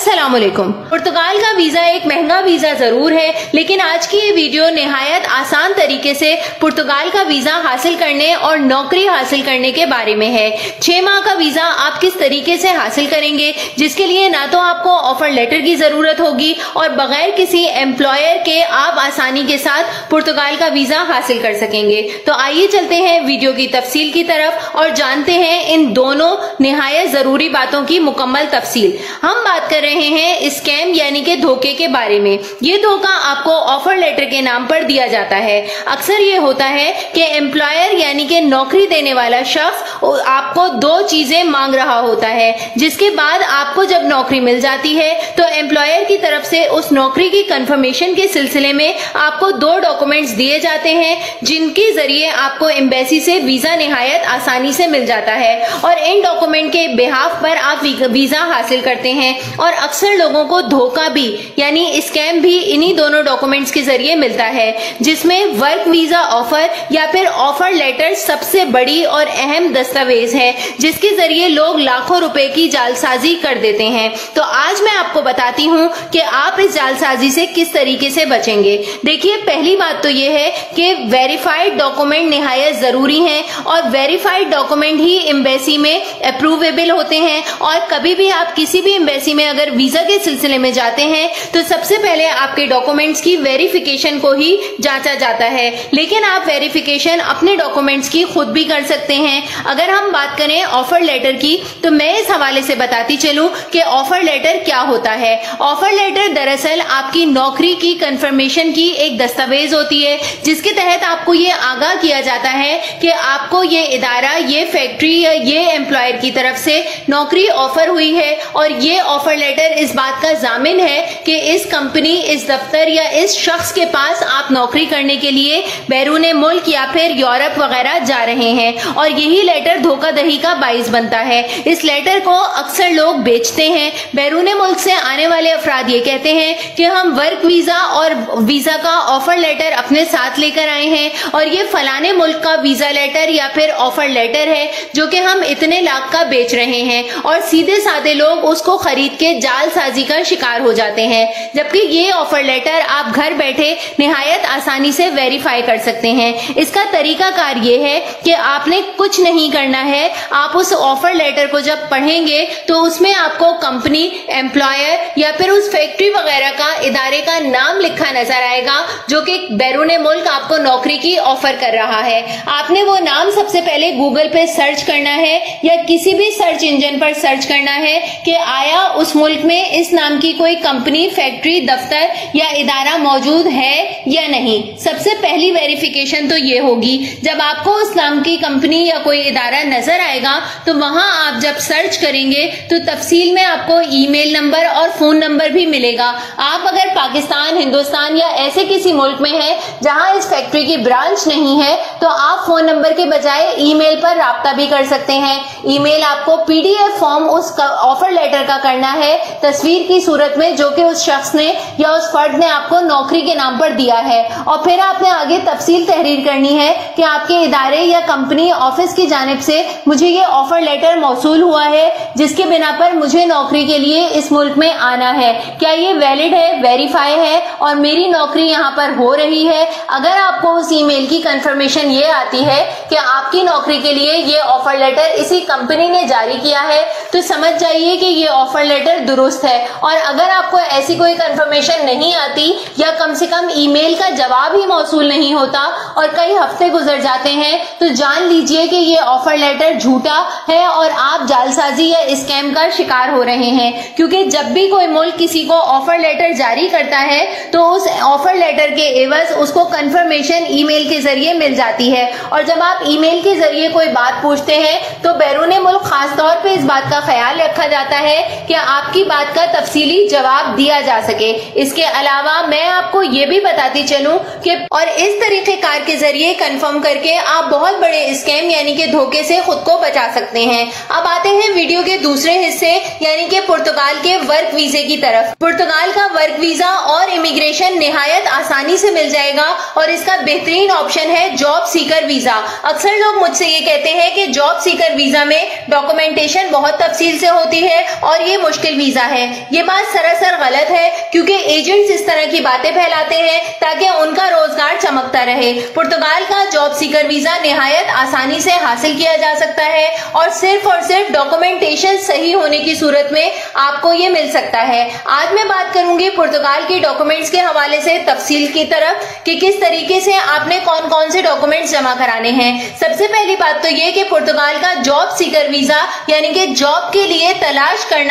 अस्सलाम वालेकुम। पुर्तगाल का वीजा एक महंगा वीजा जरूर है, लेकिन आज की ये वीडियो निहायत आसान तरीके से पुर्तगाल का वीजा हासिल करने और नौकरी हासिल करने के बारे में है। 6 माह का वीजा आप किस तरीके से हासिल करेंगे, जिसके लिए ना तो आपको ऑफर लेटर की जरूरत होगी और बगैर किसी एम्प्लॉयर के आप आसानी के साथ पुर्तगाल का वीजा हासिल कर सकेंगे। तो आइए चलते हैं वीडियो की तफसील की तरफ और जानते हैं इन दोनों निहायत जरूरी बातों की मुकम्मल तफसील। हम बात कर रहे हैं स्कैम यानी कि धोखे के बारे में। ये धोखा आपको ऑफर लेटर के नाम पर दिया जाता है। अक्सर ये होता है कि एम्प्लॉयर यानी कि नौकरी देने वाला शख्स आपको 2 चीजें मांग रहा होता है, जिसके बाद आपको जब नौकरी मिल जाती है तो एम्प्लॉयर की तरफ से उस नौकरी की कंफर्मेशन के सिलसिले में आपको 2 डॉक्यूमेंट्स दिए जाते हैं, जिनके जरिए आपको एम्बेसी से वीजा निहायत आसानी से मिल जाता है और इन डॉक्यूमेंट के बिहाफ पर आप वीजा हासिल करते हैं। और अक्सर लोगों को धोखा भी यानी स्कैम भी इन्हीं दोनों डॉक्यूमेंट्स के जरिए मिलता है, जिसमें वर्क वीजा ऑफर या फिर ऑफर लेटर सबसे बड़ी और अहम दस्तावेज है, जिसके जरिए लोग लाखों रुपए की जालसाजी कर देते हैं। तो आज मैं आपको बताती हूँ कि आप इस जालसाजी से किस तरीके से बचेंगे। देखिए, पहली बात तो ये है कि वेरीफाइड डॉक्यूमेंट निहायत जरूरी हैं और वेरीफाइड डॉक्यूमेंट ही एम्बेसी में अप्रूवेबल होते हैं। और कभी भी आप किसी भी एम्बेसी में अगर वीजा के सिलसिले में जाते हैं तो सबसे पहले आपके डॉक्यूमेंट्स की वेरिफिकेशन को ही जांचा जाता है, लेकिन आप वेरिफिकेशन अपने डॉक्यूमेंट्स की खुद भी कर सकते हैं। अगर हम बात करें ऑफर लेटर की, तो मैं इस हवाले से बताती चलूं कि ऑफर लेटर क्या होता है। ऑफर लेटर दरअसल आपकी नौकरी की कंफर्मेशन की एक दस्तावेज होती है, जिसके तहत आपको ये आगाह किया जाता है कि आपको ये इदारा, ये फैक्ट्री या ये एम्प्लॉयर की तरफ से नौकरी ऑफर हुई है और ये ऑफर लेटर इस बात का जामिन है कि इस कंपनी, इस दफ्तर या इस शख्स के पास आप नौकरी करने के लिए बैरूने मुल्क या फिर यूरोप वगैरह जा रहे हैं, और यही लेटर धोखाधड़ी का बाइस बनता है। इस लेटर को अक्सर लोग बेचते हैं। बैरूने मुल्क से आने वाले अफराद ये कहते हैं कि हम वर्क वीजा और वीजा का ऑफर लेटर अपने साथ लेकर आए हैं और ये फलाने मुल्क का वीजा लेटर या फिर ऑफर लेटर है जो कि हम इतने लाख का बेच रहे हैं, और सीधे साधे लोग उसको खरीद के जालसाजी का शिकार हो जाते हैं। जबकि ये ऑफर लेटर आप घर बैठे निहायत आसानी से वेरीफाई कर सकते हैं। इसका तरीकाकार ये है कि आपने कुछ नहीं करना है। आप उस ऑफर लेटर को जब पढ़ेंगे तो उसमें आपको कंपनी, एम्प्लॉयर या फिर उस फैक्ट्री वगैरह का, इदारे का नाम लिखा नजर आएगा जो कि बैरूने मुल्क आपको नौकरी की ऑफर कर रहा है। आपने वो नाम सबसे पहले गूगल पे सर्च करना है या किसी भी सर्च इंजन पर सर्च करना है कि आया उस मुल्क में इस नाम की कोई कंपनी, फैक्ट्री, दफ्तर या इदारा मौजूद है या नहीं। सबसे पहली वेरिफिकेशन तो ये होगी। जब आपको उस नाम की कंपनी या कोई इदारा नजर आएगा तो वहां आप जब सर्च करेंगे तो तफसील में आपको ईमेल नंबर और फोन नंबर भी मिलेगा। आप अगर पाकिस्तान, हिंदुस्तान या ऐसे किसी मुल्क में हैं जहां इस फैक्ट्री की ब्रांच नहीं है तो आप फोन नंबर के बजाय ईमेल पर राब्ता भी कर सकते हैं। ईमेल आपको PDF फॉर्म उस ऑफर लेटर का करना है, तस्वीर की सूरत में, जो कि उस शख्स ने या उस फर्द ने आपको नौकरी के नाम पर दिया है, और फिर आपने आगे तफसील तहरीर करनी है कि आपके इदारे या कंपनी, ऑफिस की जानिब से मुझे ये ऑफर लेटर मौसूल हुआ है जिसके बिना पर मुझे नौकरी के लिए इस मुल्क में आना है। क्या ये वैलिड है, वेरीफाई है और मेरी नौकरी यहाँ पर हो रही है? अगर आपको उस ईमेल की कंफर्मेशन ये आती है कि आपकी नौकरी के लिए ये ऑफर लेटर इसी कंपनी ने जारी किया है, तो समझ जाइए कि ये ऑफर लेटर दुरुस्त है। और अगर आपको ऐसी कोई कंफर्मेशन नहीं आती या कम से कम ईमेल का जवाब ही मौसूल नहीं होता और कई हफ्ते गुजर जाते हैं, तो जान लीजिए कि ये ऑफर लेटर झूठा है और आप जालसाजी या स्कैम का शिकार हो रहे हैं। क्योंकि जब भी कोई मुल्क किसी को ऑफर लेटर जारी करता है तो उस ऑफर लेटर के एवज उसको कंफर्मेशन ईमेल के जरिए मिल जाती है, और जब आप ईमेल के जरिए कोई बात पूछते हैं तो बैरूने मुल्क खास तौर पे इस बात का ख्याल रखा जाता है कि आपकी बात का तफसीली जवाब दिया जा सके। इसके अलावा मैं आपको ये भी बताती चलूं कि और इस तरीकेकार के जरिए कंफर्म करके आप बहुत बड़े स्कैम यानी कि धोखे से खुद को बचा सकते हैं। अब आते हैं वीडियो के दूसरे हिस्से यानी कि पुर्तगाल के वर्क वीजे की तरफ। पुर्तगाल का वर्क वीजा और इमिग्रेशन निहायत आसानी से मिल जाएगा और इसका बेहतरीन ऑप्शन है जॉब सीकर वीजा। अक्सर लोग मुझसे ये कहते हैं कि जॉब सीकर वीजा में डॉक्यूमेंटेशन बहुत तफसील से होती है और ये मुश्किल वीजा ویزا ہے۔ یہ بات سراسر غلط ہے کیونکہ ایجنٹس اس طرح کی باتیں پھیلاتے ہیں تاکہ ان کا روزگار چمکتا رہے۔ پرتگال کا جاب سیکر ویزا نہایت آسانی سے حاصل کیا جا سکتا ہے اور صرف ڈاکومنٹیشن صحیح ہونے کی صورت میں آپ کو یہ مل سکتا ہے۔ آج میں بات کروں گی پرتگال کی ڈاکومنٹس کے حوالے سے تفصیل کی طرف کہ کس طریقے سے آپ نے کون کون سے ڈاکومنٹس جمع کرانے ہیں۔ سب سے پہلی بات تو یہ کہ پرتگال کا جاب سیکر ویزا یعنی کہ جاب کے لیے تلاش کرنی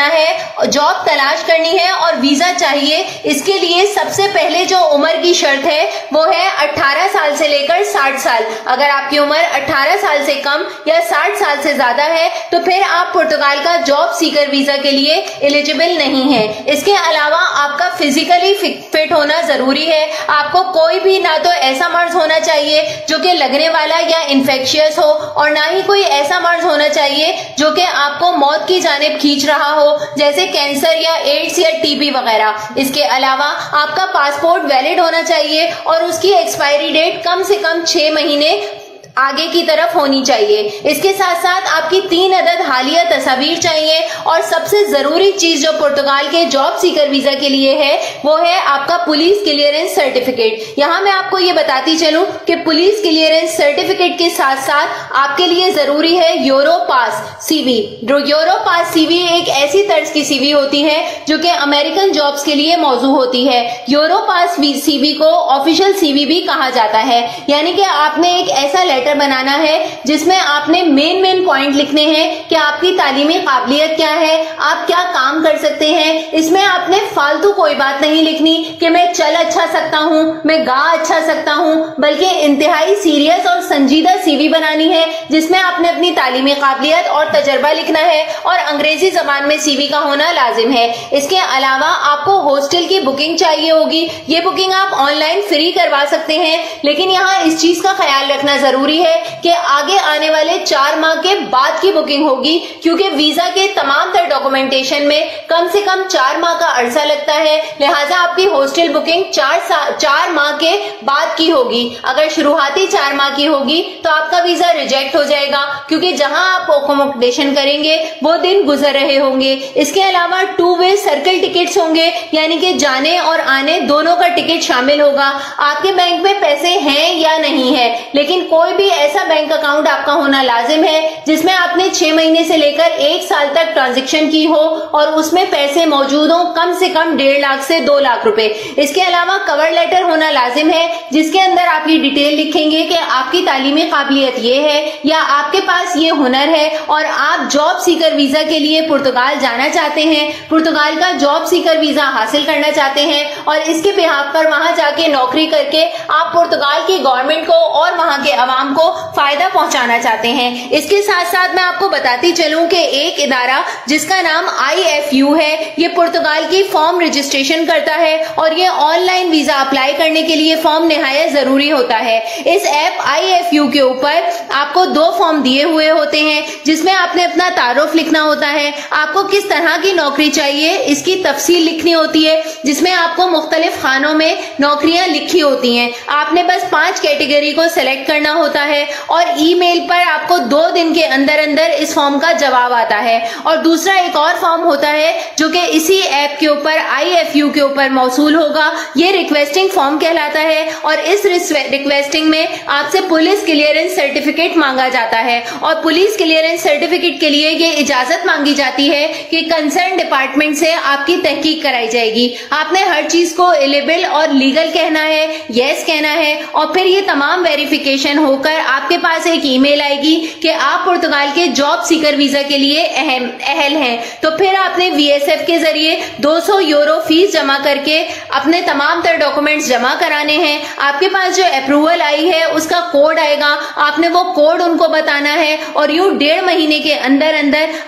ہے اور ویزا چاہیے، اس کے لیے سب سے پہلے جو عمر کی شرط ہے وہ ہے 18 سال سے لے کر 60 سال۔ اگر آپ کی عمر 18 سال سے کم یا 60 سال سے زیادہ ہے تو پھر آپ پرتگال کا جاب سیکر ویزا کے لیے ایلیجیبل نہیں ہیں۔ اس کے علاوہ آپ کا فزیکلی فٹ ہونا ضروری ہے۔ آپ کو کوئی بھی نہ تو ایسا مرض ہونا چاہیے جو کہ لگنے والا یا انفیکشیس ہو اور نہ ہی کوئی ایسا مرض ہونا چاہیے جو کہ آپ کو موت کی جانب کھینچ رہا ہو جیسے کینسر یا ایڈز یا ٹی بی وغیرہ۔ اس کے علاوہ آپ کا پاسپورٹ ویلڈ ہونا چاہیے اور اس کی ایکسپائری ڈیٹ کم سے کم 6 مہینے آگے کی طرف ہونی چاہیے۔ اس کے ساتھ ساتھ آپ کی 3 عدد حالیہ تصاویر چاہیے اور سب سے ضروری چیز جو پرتگال کے جاب سیکر ویزا کے لیے ہے وہ ہے آپ کا پولیس کلیئرنس سرٹیفکیٹ۔ یہاں میں آپ کو یہ بتاتی چلوں کہ پولیس کلیئرنس سرٹیفکیٹ کے ساتھ ساتھ آپ کے لیے ضروری ہے یورو پاس سی وی۔ یورو پاس سی وی ایک ایسی طرز کی سی وی ہوتی ہے جو کہ امریکن جابز کے لیے موزوں ہوتی ہے۔ یورو پاس سی وی کو آفیشیل سی وی بھی کہا جاتا ہے، یعنی کہ آپ نے ایک ایسا لیٹر بنانا ہے جس میں آپ نے مین پوائنٹ لکھنے ہیں کہ آپ کی تعلیمی قابلیت کیا ہے، آپ کیا کام کر سکتے ہیں۔ اس میں آپ نے فالتو کوئی بات نہیں لکھنی کہ میں چل اچھا سکتا ہوں، میں گا اچھا سکتا ہوں، بلکہ انتہائی سیریس اور سنجیدہ سی وی بنانی ہے جس میں آپ نے اپنی تعلیمی قابلیت اور تجربہ لکھنا ہے اور انگریزی زبان میں سی وی کا ہونا لازم ہے۔ اس کے علاوہ آپ کو ہاسٹل کی بکنگ چاہیے ہوگی۔ یہ بکنگ آپ آن لائن فری کروا سکتے ہیں، لیکن یہاں اس چیز کا خیال رکھنا ضروری ہے کہ آگے آنے والے 4 ماہ کے بعد کی بکنگ ہوگی کیونکہ ویزا کے تمام تر ڈاکومنٹیشن میں کم سے کم 4 ماہ کا عرصہ لگتا ہے، لہٰذا آپ کی ہاسٹل بکنگ 4 ماہ کے بعد کی ہوگی۔ اگر شروعاتی 4 ماہ کی ہوگی تو آپ کا ویزا ریجیکٹ ہو جائے گا کیونکہ جہاں آپ اکوموڈیشن کریں گے وہ دن گزر رہے ہوں گے۔ اس کے علاوہ 2 وے سرکل ٹکٹس ہوں گے، یعنی کہ جانے اور آنے دونوں کا ٹکٹ شامل ہوگا۔ آپ کے بینک میں پیسے ہیں یا نہیں ہے، لیکن کوئی بھی ایسا بینک اکاؤنٹ آپ کا ہونا لازم ہے جس میں آپ نے 6 مہینے سے لے کر 1 سال تک ٹرانزیکشن کی ہو اور اس میں پیسے موجود ہوں کم سے کم 1.5 لاکھ سے 2 لاکھ روپے۔ اس کے علاوہ کور لیٹر ہونا لازم ہے جس کے اندر آپ یہ ڈیٹیل لکھیں گے کہ آپ کی تعلیمی قابلیت یہ ہے یا آپ کے پاس یہ ہنر ہے اور آپ جاب سیکر ویزا کے لیے پرتگال جانا چاہتے ہیں، پرتگال کا جاب سیکر ویزا حاصل کرنا چاہتے ہیں اور اس کے بہاف پر وہاں جا کے نوکری کر کے آپ پرتگال کی گورنمنٹ کو اور وہاں کے عوام کو فائدہ پہنچانا چاہتے ہیں۔ اس کے ساتھ ساتھ میں آپ کو بتاتی چلوں کہ ایک ادارہ جس کا نام IFU ہے یہ پرتگال کی فارم رجسٹریشن کرتا ہے اور یہ آن لائن ویزا اپلائی کرنے کے لیے فارم نہایت ضروری ہوتا ہے۔ اس ایپ IFU کے اوپر آپ کو 2 فارم دیے ہوئے ہوتے ہیں جس میں آپ نے اپنا تعارف لکھنا ہوتا ہے، آپ کو کس طرح کی نوکری چاہیے اس کی تفصیل لکھنی ہوتی ہے جس میں آپ کو مختلف خانوں میں نوکریاں لکھی ہوتی ہیں۔ آپ نے بس 5 کیٹیگری کو سلیکٹ کرنا ہوتا ہے اور ای میل پر آپ کو 2 دن کے اندر اس فارم کا جواب آتا ہے۔ اور دوسرا ایک اور فارم ہوتا ہے جو کہ اسی ایپ کے اوپر IFU کے اوپر موصول ہوگا، یہ ریکویسٹنگ فارم کہلاتا ہے اور اس ریکویسٹنگ میں آپ سے پولیس کلیئرنس سرٹیفکیٹ مانگا جاتا ہے اور پولیس کلیئرنس سرٹیفکیٹ کے لیے یہ اجازت مانگی جاتی ہے کہ کنسرن ڈپارٹمنٹ سے آپ کی تحقیق کرائی جائے گی۔ آپ نے ہر چیز کو ایلیبل اور لیگل کہنا ہے، یس کہنا ہے اور پھر یہ تمام ویریفیکیشن ہو کر آپ کے پاس ایک ای میل آئے گی کہ آپ پرتگال کے جاب سیکر ویزا کے لیے اہل ہیں۔ تو پھر آپ نے VSF کے ذریعے 200 یورو فیس جمع کر کے اپنے تمام تر ڈاکومنٹس جمع کرانے ہیں۔ آپ کے پاس جو اپروول آئی ہے اس کا کوڈ آئے گا، آپ نے وہ کوڈ ان کو بتانا ہے اور یوں 1.5 مہینے کے اندر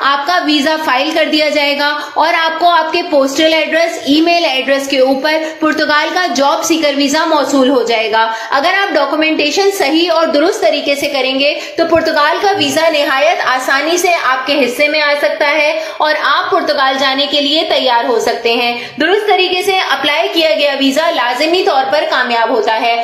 آپ کا ویزا فائل کر دیا جائے گا اور آپ کو آپ کے پوسٹل ایڈریس، ای میل ایڈریس کے اوپر پرتگال کا جاب سیکر ویزا موصول ہو جائے گا۔ اگر آپ ڈاکومنٹیشن صحیح اور درست طریقے سے کریں گے تو پرتگال کا ویزا نہایت آسانی سے آپ کے حصے میں آ سکتا ہے اور آپ پرتگال جانے کے لیے تیار ہو سکتے ہیں۔ درست طریقے سے اپلائی کیا گیا ویزا لازمی طور پر کامیاب ہوتا ہے